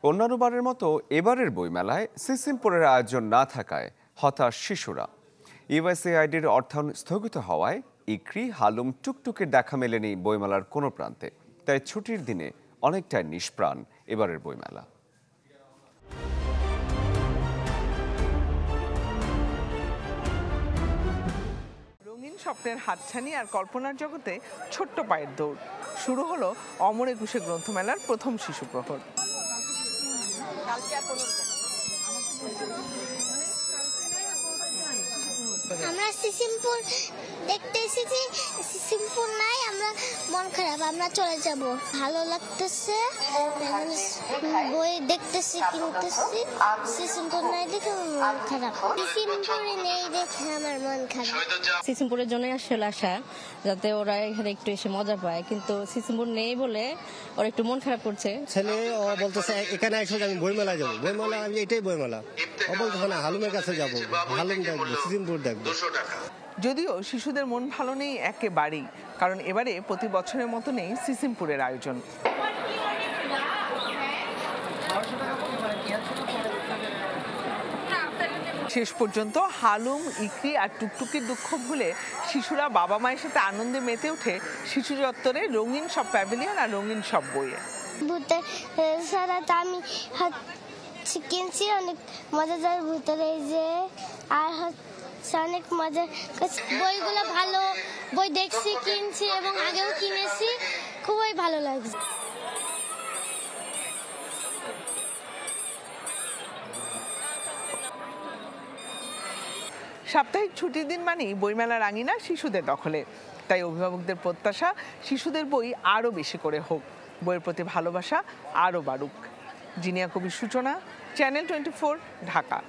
অন্যান্যবারের মতো এবারের বইমেলায় সিসিমপুরের আয়োজন না থাকায় হতাশ শিশুরা। ইউএসএআইডির অর্থায়ন স্থগিত হওয়ায় ইকরি, হালুম, টুকটুকের দেখা মেলেনি বইমেলার কোনো প্রান্তে। তাই ছুটির দিনে অনেকটাই নিষ্প্রাণ এবারের বইমেলা। রঙিন স্বপ্নের হাতছানি আর কল্পনার জগতে ছোট্ট পায়ের দৌড়। শুরু হলো অমর একুশে গ্রন্থমেলার প্রথম শিশু প্রহর। আমরা সিসিমপুর দেখতে এসেছি, সিসিমপুর নাই, আমরা মন খারাপ, আমরা চলে যাব। ভালো লাগতেছে, বই দেখতেছি, কিনতেছি, সিসিমপুর নাই দেখে মন খারাপ। সিসিমপুরে নেই দেখে আমার মন খারাপ। সিসিমপুরের জন্য আসলে আসা, যাতে ওরা এখানে একটু এসে মজা পায়, কিন্তু সিসিমপুর নেই বলে ওরা একটু মন খারাপ করছে। ছেলে ও বলতেছে এখানে এসে আমি বইমেলা যাবো, বইমেলা আমি এটাই বইমেলা। ও বলতেছে না হালুমের কাছে যাবো, হালুম দেখবো, সিসিমপুর দেখবো। যদিও শিশুদের মন ভালো নেই একেবারেই, কারণ এবারে প্রতি বছরের মতো নেই সিসিমপুরের আয়োজন। শেষ পর্যন্ত হালুম, ইকরি আর টুকটুকির দুঃখ ভুলে শিশুরা বাবা মায়ের সাথে আনন্দে মেতে ওঠে শিশু চত্বরে রঙিন সব প্যাভিলিয়ন আর রঙিন সব বইয়ে। ভূতের সারাটা আমি কিনছি, অনেক মজাদার ভূতের এই যে, আর অনেক মজা। বইগুলো ভালো, বই দেখছি, কিনছি এবং আগেও কিনেছি, খুবই ভালো লাগছে। সাপ্তাহিক ছুটির দিন মানেই বইমেলার আঙিনা শিশুদের দখলে। তাই অভিভাবকদের প্রত্যাশা শিশুদের বই আরও বেশি করে হোক, বইয়ের প্রতি ভালোবাসা আরও বাড়ুক। জিনিয়া কবির সূচনা, চ্যানেল 24, ঢাকা।